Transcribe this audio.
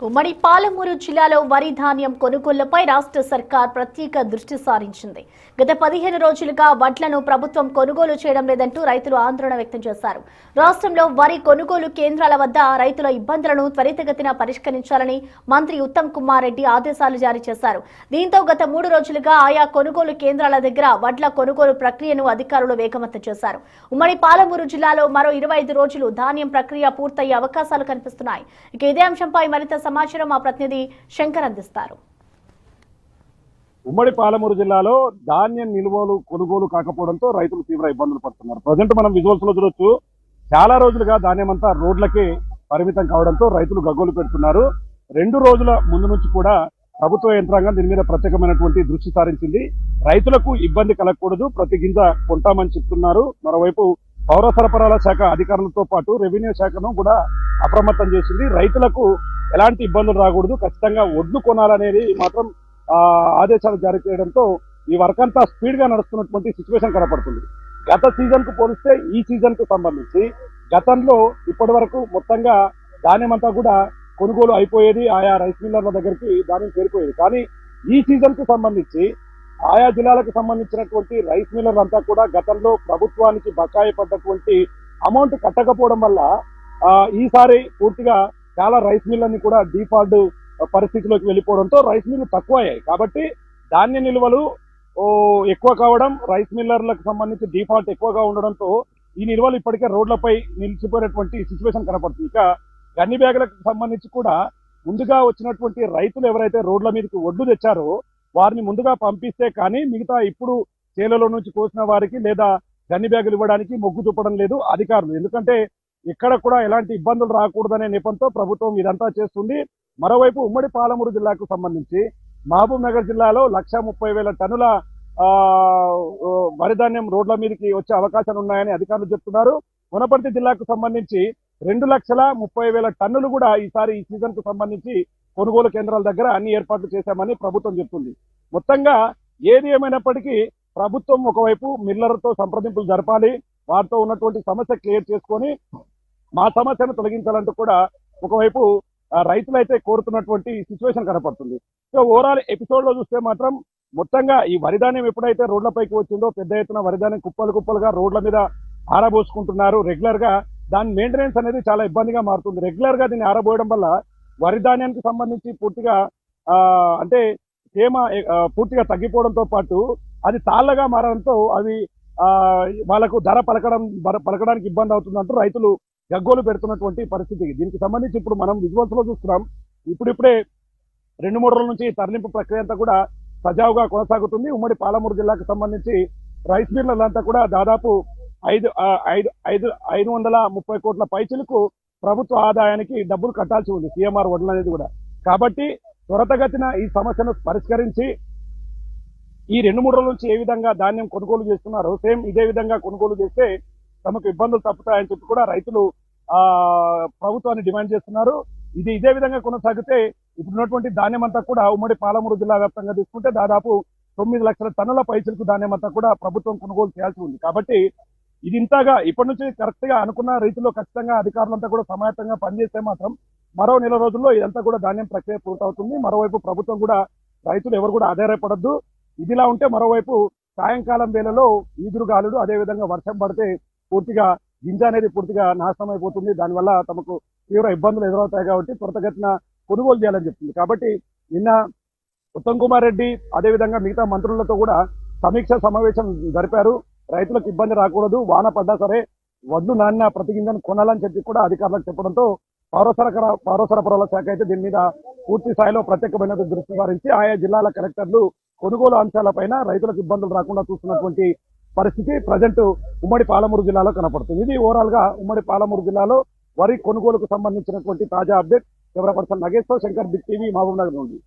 ఉమ్మడి పాలమూరు జిల్లాలో వరి ధాన్యం కొనుగోళ్లపై రాష్ట్ర సర్కార్ ప్రత్యేక దృష్టి సారించింది. గత 15 రోజులుగా వడ్లను ప్రభుత్వం కొనుగోలు చేయడం లేదంటూ రైతులు ఆందోళన వ్యక్తం చేశారు. రాష్ట్రంలో వరి కొనుగోలు కేంద్రాల వద్ద రైతుల ఇబ్బందులను త్వరితగతిన పరిష్కరించాలని మంత్రి ఉత్తమ్ కుమార్ రెడ్డి ఆదేశాలు జారీ చేశారు. దీంతో గత 3 రోజులుగా ఆయా కొనుగోలు కేంద్రాల దగ్గర వడ్ల కొనుగోలు ప్రక్రియను అధికారులు వేగవంతం చేశారు. ఉమ్మడి పాలమూరు జిల్లాలో మరో 25 రోజులు ధాన్యం ప్రక్రియ పూర్తయ్యే అవకాశాలు కనిపిస్తున్నాయి. ఇక ఇదే అంశంపై మరింత సమాచారం మా ప్రతినిధి శంకర్ అందిస్తారు. ఉమ్మడి పాలమూరు జిల్లాలో ధాన్యం నిల్వలు కొనుగోలు కాకపోవడంతో రైతులు తీవ్ర ఇబ్బందులు పడుతున్నారు. ప్రజెంట్ మనం విజువల్స్ లో చూడొచ్చు, చాలా రోజులుగా ధాన్యం అంతా రోడ్లకే పరిమితం కావడంతో రైతులు గగ్గోలు పెడుతున్నారు. 2 రోజుల ముందు నుంచి కూడా ప్రభుత్వ యంత్రాంగం దీని మీద ప్రత్యేకమైనటువంటి దృష్టి సారించింది. రైతులకు ఇబ్బంది కలగకూడదు, ప్రతి గింజ కొంటామని చెప్తున్నారు. మరోవైపు పౌర సరఫరాల శాఖ అధికారులతో పాటు రెవెన్యూ శాఖను కూడా అప్రమత్తం చేసింది. రైతులకు ఎలాంటి ఇబ్బందులు రాకూడదు, ఖచ్చితంగా ఒడ్లు కొనాలనేది మాత్రం ఆదేశాలు జారీ చేయడంతో ఈ వర్క్ అంతా స్పీడ్ గా నడుస్తున్నటువంటి సిచ్యువేషన్ కనపడుతుంది. గత సీజన్ కు పోలిస్తే ఈ సీజన్ కు సంబంధించి గతంలో ఇప్పటి వరకు మొత్తంగా ధాన్యం అంతా కూడా కొనుగోలు అయిపోయేది, ఆయా రైస్ మిల్లర్ల దగ్గరికి ధాన్యం చేరిపోయేది. కానీ ఈ సీజన్ కు సంబంధించి ఆయా జిల్లాలకు సంబంధించినటువంటి రైస్ మిల్లర్లు అంతా కూడా గతంలో ప్రభుత్వానికి బకాయి పడ్డటువంటి అమౌంట్ కట్టకపోవడం వల్ల ఈసారి పూర్తిగా చాలా రైస్ మిల్లర్ని కూడా డిఫాల్ట్ పరిస్థితిలోకి వెళ్ళిపోవడంతో రైస్ మిల్లు తక్కువ అయ్యాయి. కాబట్టి ధాన్య నిల్వలు ఎక్కువ కావడం, రైస్ మిల్లర్లకు సంబంధించి డిఫాల్ట్ ఎక్కువగా ఉండడంతో ఈ నిల్వలు ఇప్పటికే రోడ్లపై నిలిచిపోయినటువంటి సిచ్యువేషన్ కనపడుతుంది. ఇక గన్ని బ్యాగులకు సంబంధించి కూడా ముందుగా వచ్చినటువంటి రైతులు ఎవరైతే రోడ్ల మీదకి ఒడ్లు తెచ్చారో వారిని ముందుగా పంపిస్తే కానీ మిగతా ఇప్పుడు చేలలో నుంచి కోసిన వారికి లేదా గన్ని బ్యాగులు ఇవ్వడానికి మొగ్గు చూపడం లేదు అధికారులు. ఎందుకంటే ఇక్కడ కూడా ఎలాంటి ఇబ్బందులు రాకూడదనే నెపంతో ప్రభుత్వం ఇదంతా చేస్తుంది. మరోవైపు ఉమ్మడి పాలమూరు జిల్లాకు సంబంధించి మహబూబ్ నగర్ జిల్లాలో 1,30,000 టన్నుల వరి ధాన్యం రోడ్ల మీదకి వచ్చే అవకాశాలు ఉన్నాయని అధికారులు చెప్తున్నారు. వనపర్తి జిల్లాకు సంబంధించి 2,30,000 టన్నులు కూడా ఈసారి ఈ సీజన్ కు సంబంధించి కొనుగోలు కేంద్రాల దగ్గర అన్ని ఏర్పాట్లు చేశామని ప్రభుత్వం చెప్తుంది. మొత్తంగా ఏది ఏమైనప్పటికీ ప్రభుత్వం ఒకవైపు మిల్లర్తో సంప్రదింపులు జరపాలి, వారితో ఉన్నటువంటి సమస్య క్లియర్ చేసుకొని మా సమస్యను తొలగించాలంటూ కూడా ఒకవైపు రైతులైతే కోరుతున్నటువంటి సిచ్యువేషన్ కనపడుతుంది. సో ఓవరాల్ ఎపిసోడ్ లో చూస్తే మాత్రం మొత్తంగా ఈ వరిధాన్యం ఎప్పుడైతే రోడ్లపైకి వచ్చిందో పెద్ద ఎత్తున వరిధాన్యం కుప్పలు కుప్పలుగా రోడ్ల మీద ఆరబోసుకుంటున్నారు. రెగ్యులర్ గా దాని మెయింటెనెన్స్ అనేది చాలా ఇబ్బందిగా మారుతుంది. రెగ్యులర్ గా దీన్ని ఆరబోయడం వల్ల వరి ధాన్యానికి సంబంధించి పూర్తిగా అంటే తేమ పూర్తిగా తగ్గిపోవడంతో పాటు అది తాళ్ళగా మారడంతో అవి వాళ్ళకు ధర పలకడానికి ఇబ్బంది అవుతుందంటూ రైతులు గగ్గోలు పెడుతున్నటువంటి పరిస్థితి. దీనికి సంబంధించి ఇప్పుడు మనం విజువల్స్ లో చూస్తున్నాం. ఇప్పుడిప్పుడే 2-3 రోజుల నుంచి తరలింపు ప్రక్రియ అంతా కూడా సజావుగా కొనసాగుతుంది. ఉమ్మడి పాలమూరు జిల్లాకు సంబంధించి రైస్ మిల్లర్లంతా కూడా దాదాపు 530 కోట్ల పైచిలకు ప్రభుత్వ ఆదాయానికి డబ్బులు కట్టాల్సి ఉంది, సిఎంఆర్ వడ్లు అనేది కూడా. కాబట్టి త్వరితగతిన ఈ సమస్యను పరిష్కరించి ఈ 2-3 రోజుల నుంచి ఏ విధంగా ధాన్యం కొనుగోలు చేస్తున్నారో సేమ్ ఇదే విధంగా కొనుగోలు చేస్తే తమకు ఇబ్బందులు తప్పుతాయని చెప్పి కూడా రైతులు ప్రభుత్వాన్ని డిమాండ్ చేస్తున్నారు. ఇదే విధంగా కొనసాగితే ఇప్పుడున్నటువంటి ధాన్యం అంతా కూడా ఉమ్మడి పాలమూరు జిల్లా వ్యాప్తంగా తీసుకుంటే దాదాపు 9 లక్షల టన్నుల పైసలకు ధాన్యం అంతా కూడా ప్రభుత్వం కొనుగోలు చేయాల్సి ఉంది. కాబట్టి ఇది ఇంతగా ఇప్పటి నుంచి కరెక్ట్ గా అనుకున్న రీతిలో ఖచ్చితంగా అధికారులంతా కూడా సమాయత్తంగా పనిచేస్తే మాత్రం మరో 1 నెల రోజుల్లో ఇదంతా కూడా ధాన్యం ప్రక్రియ పూర్తవుతుంది. మరోవైపు ప్రభుత్వం కూడా రైతులు ఎవరు కూడా ఆధారపడద్దు. ఇదిలా ఉంటే మరోవైపు సాయంకాలం వేళలో ఈదురుగాలుడు అదేవిధంగా వర్షం పడితే పూర్తిగా గింజ అనేది పూర్తిగా నాశనం అయిపోతుంది. దానివల్ల తమకు తీవ్ర ఇబ్బందులు ఎదురవుతాయి. కాబట్టి త్వరితగతిన కొనుగోలు చేయాలని చెప్తుంది. కాబట్టి నిన్న ఉత్తమ్ కుమార్ రెడ్డి అదేవిధంగా మిగతా మంత్రులతో కూడా సమీక్ష సమావేశం జరిపారు. రైతులకు ఇబ్బంది రాకూడదు, వాన పడ్డా సరే వడ్లు నాణ్య ప్రతి గింజను కొనాలని చెప్పి కూడా అధికారులకు చెప్పడంతో పౌర సరఫరాల శాఖ అయితే దీని మీద పూర్తి స్థాయిలో ప్రత్యేకమైన దృష్టి సారించి ఆయా జిల్లాల కలెక్టర్లు కొనుగోలు అంశాలపైన రైతులకు ఇబ్బందులు రాకుండా చూస్తున్నటువంటి పరిస్థితి ప్రజెంట్ ఉమ్మడి పాలమూరు జిల్లాలో కనపడుతుంది. ఇది ఓవరాల్ గా ఉమ్మడి పాలమూరు జిల్లాలో వరి కొనుగోలుకు సంబంధించినటువంటి తాజా అప్డేట్. కెమెరా పర్సన్ నగేష్ తో శంకర్, బిగ్ టీవీ, మహబూబ్ నగర్ నుండి.